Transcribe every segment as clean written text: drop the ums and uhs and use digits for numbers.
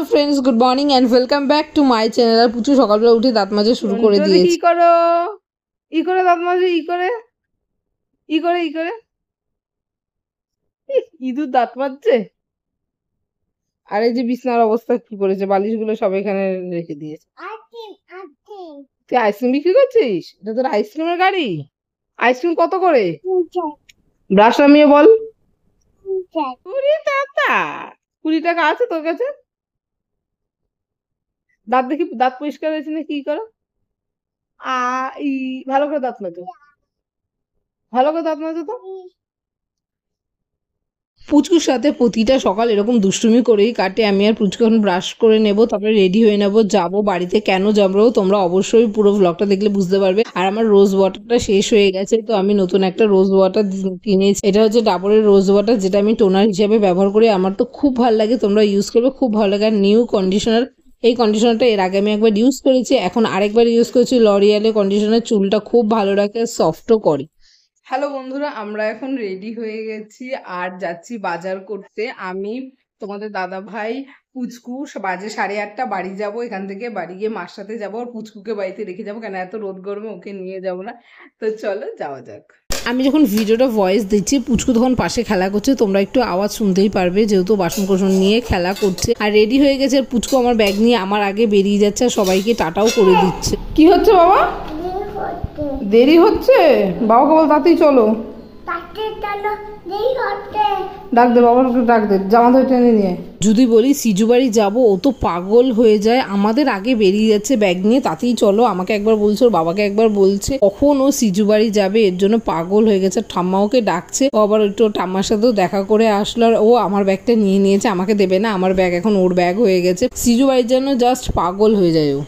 Friends good morning and welcome back to my channel. আর পুচু সকালবেলা উঠে দাঁত মাজা শুরু করে দিয়েছে। কি করো দাঁত মাজো ই করে ইঁদুর দাঁত মাজছে। আর এই যে বিছনার অবস্থা কি করেছে, বালিশগুলো সব এখানে রেখে দিয়েছে। তুই আইসক্রিম বিক্রি করছিস? এটা তোর আইসক্রিমের গাড়ি? আইসক্রিম কত করে? ব্রাশ নামিয়ে বল। 20 টাকা আছে তোর কাছে? দাঁত দেখি, দাঁত পরিষ্কার হয়েছে না? কি করো? ভালো করে দাঁত মাজো, ভালো করে দাঁত মাজো তো। পুচকুর সাথে প্রতিটা সকাল এরকম দুষ্টুমি করেই কাটে। আমি আর পুচকু এখন ব্রাশ করে নেব, তারপরে রেডি হয়ে নেব, যাবো বাড়িতে। কেন যাবো তোমরা অবশ্যই পুরো ব্লগটা দেখলে বুঝতে পারবে। আর আমার রোজ ওয়াটারটা শেষ হয়ে গেছে, তো আমি নতুন একটা রোজ ওয়াটার কিনেছি। এটা হচ্ছে ডাবরের রোজ ওয়াটার, যেটা আমি টোনার হিসেবে ব্যবহার করি। আমার তো খুব ভালো লাগে, তোমরা ইউজ করবে, খুব ভালো লাগে। আর নিউ কন্ডিশনার, এই কন্ডিশনারটা এর আগে আমি একবার ইউজ করেছি, এখন আরেকবার ইউজ করেছি। লরিয়ালের কন্ডিশনার চুলটা খুব ভালো রাখে, সফটও করে। হ্যালো বন্ধুরা, আমরা এখন রেডি হয়ে গেছি আর যাচ্ছি বাজার করতে। আমি, তোমাদের দাদা ভাই, পুচকু। বাজে 8:30, বাড়ি যাব। এখান থেকে বাড়ি গিয়ে মার সাথে যাবো, আর পুচকুকে বাড়িতে রেখে যাবো, কেন এত রোদ গরমে ওকে নিয়ে যাবো না। তো চলো যাওয়া যাক। আমি যখন ভিডিওটা ভয়েস দিচ্ছি, পুচকু তখন পাশে খেলা করছে, তোমরা একটু আওয়াজ শুনতেই পারবে, যেহেতু বাসন কোসন নিয়ে খেলা করছে। আর রেডি হয়ে গেছে, আর পুচকু আমার ব্যাগ নিয়ে আমার আগে বেরিয়ে যাচ্ছে, আর সবাইকে টাটাও করে দিচ্ছে। কি হচ্ছে বাবা? দেরি হচ্ছে? বাবাকে বল তাতেই চলো। ডাক দে বাবাকে, ডাক দে, জামা ধরে টেনে নিয়ে। যদি বলি সিজু বাড়ি যাবো, ও তো পাগল হয়ে যায়, আমাদের আগে বেরিয়ে যাচ্ছে ব্যাগ নিয়ে, তাতেই চলো। আমাকে একবার বলছে, ওর বাবাকে একবার বলছে, কখন ও সিজু বাড়ি যাবে, এর জন্য পাগল হয়ে গেছে। ঠাম্মা ওকে ডাকছে, ও আবার একটু ঠাম্মার সাথেও দেখা করে আসলো। আর ও আমার ব্যাগটা নিয়ে নিয়েছে, আমাকে দেবে না, আমার ব্যাগ এখন ওর ব্যাগ হয়ে গেছে। সিজু বাড়ির জন্য জাস্ট পাগল হয়ে যায় ও।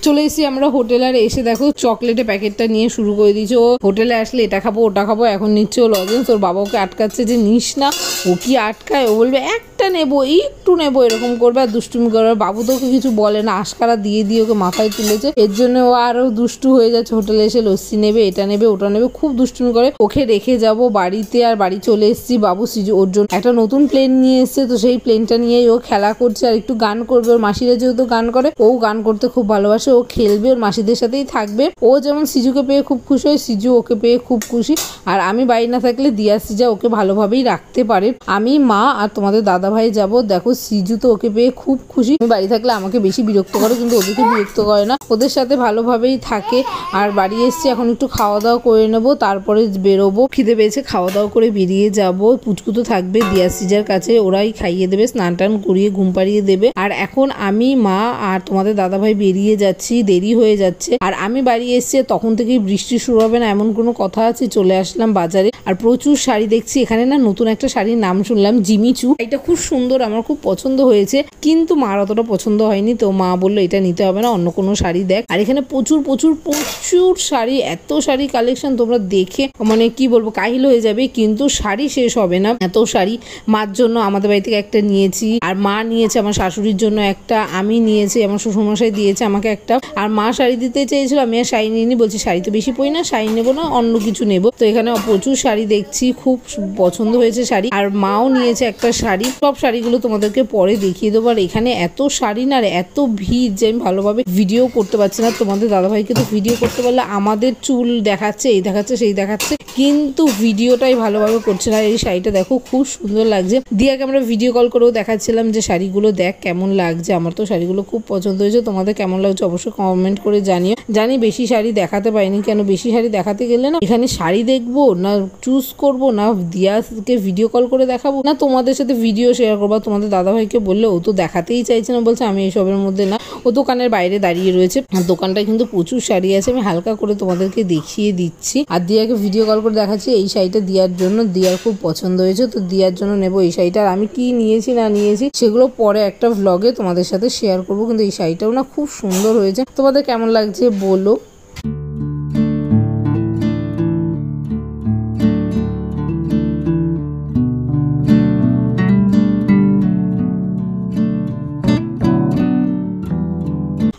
চলে এসেছি আমরা হোটেল, আর এসে দেখো চকলেটের প্যাকেটটা নিয়ে শুরু করে দিয়েছে। ও হোটেলে আসলে এটা খাবো ওটা খাবো, এখন নিচ্ছে ও লজেন্স। ওর বাবা ওকে আটকাচ্ছে যে নিস না। ও কি আটকায়? ও বলবে একটা নেবো, একটু নেবো, এরকম করবে আর দুষ্টুমি করবে। বাবু তো ওকে কিছু বলে না, আশকারা দিয়ে দিয়ে ওকে মাথায় তুলেছে, এর জন্য ও আরো দুষ্টু হয়ে যাচ্ছে। হোটেলে এসে লস্যি নেবে, এটা নেবে, ওটা নেবে, খুব দুষ্টুমি করে। ওকে রেখে যাব বাড়িতে, আর বাড়ি চলে এসেছি। বাবু সিজু ওর জন্য একটা নতুন প্লেন নিয়ে এসছে, তো সেই প্লেনটা নিয়েই ও খেলা করছে আর একটু গান করবে। ওর মাসিরা যেহেতু গান করে, ও গান করতে খুব ভালোবাসে, ও খেলবে, ওর মাসিদের সাথেই থাকবে। ও যেমন সিজুকে পেয়ে খুব খুশি হয়, সিজু ওকে পেয়ে খুব খুশি। আর আমি বাড়ি না থাকলে দিয়া সিজা ওকে ভালোভাবেই রাখতে পারে। আমি, মা আর তোমাদের দাদা ভাই যাব। দেখো সিজু তো ওকে পেয়ে খুব খুশি। আমি বাড়ি থাকলে আমাকে বেশি বিরক্ত করে, কিন্তু ওদেরকে বিরক্ত করে না, ওদের সাথে ভালোভাবেই থাকে। আর বাড়ি এসছি, এখন একটু খাওয়া দাওয়া করে নেবো, তারপরে বেরোবো। খিদে পেয়েছে, খাওয়া দাওয়া করে বেরিয়ে যাব। পুচকু তো থাকবে দিয়া সিজার কাছে, ওরাই খাইয়ে দেবে, স্নান টান করিয়ে ঘুম পাড়িয়ে দেবে। আর এখন আমি, মা আর তোমাদের দাদা ভাই বেরিয়ে যাচ্ছি, দেরি হয়ে যাচ্ছে। আর আমি বাড়ি এসছি, তখন থেকেই বৃষ্টি শুরু হবে না এমন কোনো কথা আছে। চলে আসলাম বাজারে, আর প্রচুর শাড়ি দেখছি। এখানে না নতুন একটা শাড়ির নাম শুনলাম, জিমিচু। এটা খুব সুন্দর, আমার খুব পছন্দ হয়েছে, কিন্তু মার অতটা পছন্দ হয়নি, তো মা বললো এটা নিতে হবে না, অন্য কোনো শাড়ি দেখ। আর এখানে প্রচুর প্রচুর প্রচুর শাড়ি, এত শাড়ি কালেকশন, তোমরা দেখে মানে কি বলবো, কাহিল হয়ে যাবে। কিন্তু শাড়ি শেষ হবে না, এত শাড়ি। মার জন্য আমাদের বাড়ি থেকে একটা নিয়েছি, আর মা নিয়েছে আমার শাশুড়ির জন্য একটা, আমি নিয়েছি, আমার শ্বশুরমশাই দিয়েছে আমাকে একটা। আর মা শাড়ি দিতে চেয়েছিল, আমি আর শাড়ি নিইনি, বলছি শাড়ি তো বেশি পরি না, শাড়ি নেবো না, অন্য কিছু নেবো। তো এখানে প্রচুর শাড়ি দেখছি, খুব পছন্দ হয়েছে শাড়ি। আর মাও নিয়েছে একটা শাড়ি। সব শাড়িগুলো তোমাদেরকে পরে দেখিয়ে দেবো। আর এখানে এত শাড়ি না, এত ভিড় যে আমি ভালোভাবে ভিডিও করতে পারছি না। তোমাদের দাদাভাইকে তো ভিডিও করতে পারলে আমাদের চুল দেখাচ্ছে, এই দেখাচ্ছে, সেই দেখাচ্ছে, কিন্তু ভিডিওটাই ভালোভাবে করছে না। এই শাড়িটা দেখো খুব সুন্দর লাগছে। দিয়াকে আমরা ভিডিও কল করেও দেখাচ্ছিলাম যে শাড়িগুলো দেখ কেমন লাগছে। আমার তো শাড়িগুলো খুব পছন্দ হয়েছে, তোমাদের কেমন লাগছে অবশ্যই কমেন্ট করে জানিও। জানি বেশি শাড়ি দেখাতে পারিনি, কেন বেশি শাড়ি দেখাতে গেলে না, এখানে শাড়ি দেখবো না, চুজ করব না, দিয়াকে ভিডিও কল করে দেখাবো, না তোমাদের সাথে ভিডিও শেয়ার করবো। তোমাদের দাদাভাইকে বললে ও তো দেখাতেই চাইছে না, বলছে আমি এইসবের মধ্যে না। ও দোকানের বাইরে দাঁড়িয়ে রয়েছে, আর দোকানটায় কিন্তু প্রচুর শাড়ি আছে, আমি হালকা করে তোমাদেরকে দেখিয়ে দিচ্ছি। আর দিয়াকে ভিডিও কল করে দেখাচ্ছি এই শাড়িটা দিয়ার জন্য, দিয়ার খুব পছন্দ হয়েছে, তো দিয়ার জন্য নেবো এই শাড়িটা। আর আমি কি নিয়েছি না নিয়েছি সেগুলো পরে একটা ভ্লগে তোমাদের সাথে শেয়ার করবো। কিন্তু এই শাড়িটাও না খুব সুন্দর হয়েছে, তোমাদের কেমন লাগছে বলো।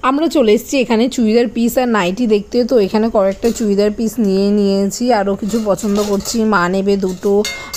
আমরা চলে এসেছি এখানে চুড়িদার পিস আর নাইটি দেখতে। তো এখানে কয়েকটা চুড়িদার পিস নিয়েছি, আরও কিছু পছন্দ করছি। মা নেবে দুটো,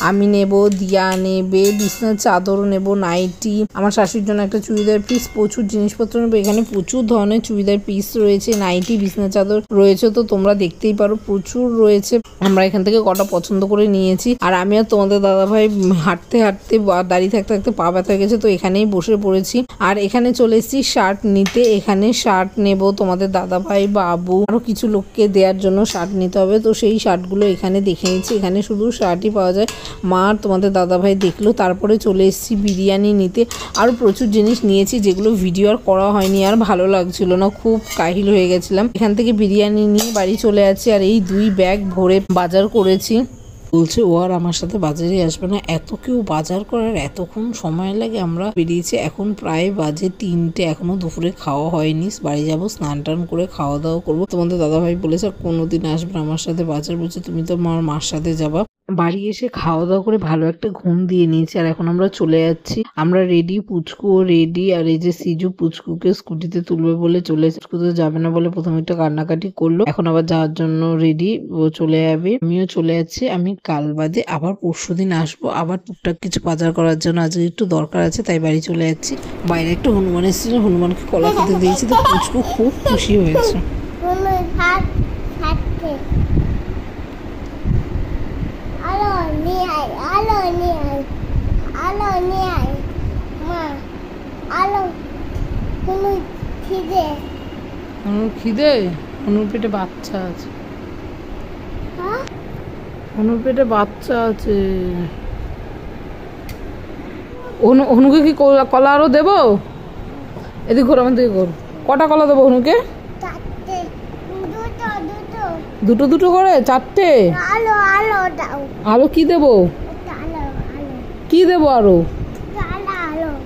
আমি নেব, দিয়া নেবে, বিছনার চাদর নেব, নাইটি, আমার শাশুড়ির জন্য একটা চুড়িদার পিস, প্রচুর জিনিসপত্র নেবো। এখানে প্রচুর ধরনের চুড়িদার পিস রয়েছে, নাইটি, বিছনার চাদর রয়েছে, তো তোমরা দেখতেই পারো প্রচুর রয়েছে। আমরা এখান থেকে কটা পছন্দ করে নিয়েছি। আর আমি আর তোমাদের দাদাভাই হাঁটতে হাঁটতে দাঁড়িয়ে থাকতে থাকতে পা ব্যথা হয়ে গেছে, তো এখানেই বসে পড়েছি। আর এখানে চলে এসেছি শার্ট নিতে। এখানে শার্ট নেব, তোমাদের দাদাভাই, বাবু, আরো কিছু লোককে দেওয়ার জন্য শার্ট নিতে হবে, তো সেই শার্টগুলো এখানে দেখে নিচ্ছি। এখানে শুধু শার্টই পাওয়া যায়। মা আর তোমাদের দাদাভাই দেখলো, তারপরে চলে এসেছি বিরিয়ানি নিতে। আরও প্রচুর জিনিস নিয়েছি যেগুলো ভিডিও আর করা হয়নি, আর ভালো লাগছিল না, খুব কাহিল হয়ে গেছিলাম। এখান থেকে বিরিয়ানি নিয়ে বাড়ি চলে যাচ্ছি। আর এই 2 ব্যাগ ভরে বাজার করেছি। বলছে ও আর আমার সাথে বাজারে আসবে না, এত কেউ বাজার করার এতক্ষণ সময় লাগে। আমরা বেরিয়েছি, এখন প্রায় বাজে 3টে, এখনো দুপুরে খাওয়া হয়নি। বাড়ি যাবো, স্নান টান করে খাওয়া দাওয়া করবো। তোমাদের দাদাভাই বলেছে কোনোদিন আসবে আমার সাথে বাজার, বলছে তুমি তো আমার মার সাথে যাবা। বাড়ি এসে খাওয়া দাওয়া করে ভালো একটা ঘুম দিয়ে নিয়েছি। আর এখন আমরা চলে যাচ্ছি, আমরা রেডি, পুচকুও রেডি। আর এই যে সিজু পুচকুকে স্কুটিতে তুলবে বলে চলে, স্কুটিতে যাবে না বলে প্রথমে একটু কান্নাকাটি করলো, এখন আবার যাওয়ার জন্য রেডি, ও চলে যাবে, আমিও চলে যাচ্ছি। আমি কাল বাদে আবার পরশুদিন আসবো, আবার টুকটাক কিছু বাজার করার জন্য। আজকে একটু দরকার আছে, তাই বাড়ি চলে যাচ্ছি। বাইরে একটা হনুমান এসেছিল, হনুমানকে কলা খেতে দিয়েছি, তো পুচকু খুব খুশি হয়েছে। খিদে, অনুর পেটে বাচ্চা আছে, অনুর পেটে বাচ্চা আছে। অনুকে কি কলা আরো দেবো? এদিকে ঘোর, আমার দিকে ঘোর। কটা কলা দেবো অনুকে? দুটো দুটো করে, 4টে। আলো কি দেবো? কি দেবো আরো?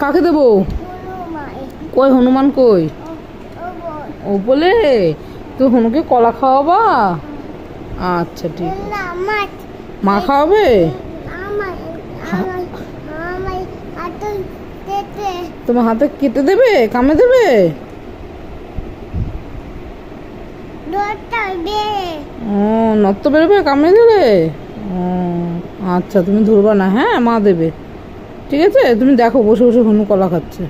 কাকে দেবো? কই হনুমান কই? ও বলে তো হনুকে কলা খাওয়াবা? আচ্ছা ঠিক আছে। মা খাওয়াবে? তোমার হাতে কেটে দেবে, কামে দেবে? ও নর্ত বেরোবে, কামে দেবে? ও আচ্ছা, তুমি ধরবা না, হ্যাঁ মা দেবে, ঠিক আছে। তুমি দেখো বসে বসে হনু কলা খাচ্ছে।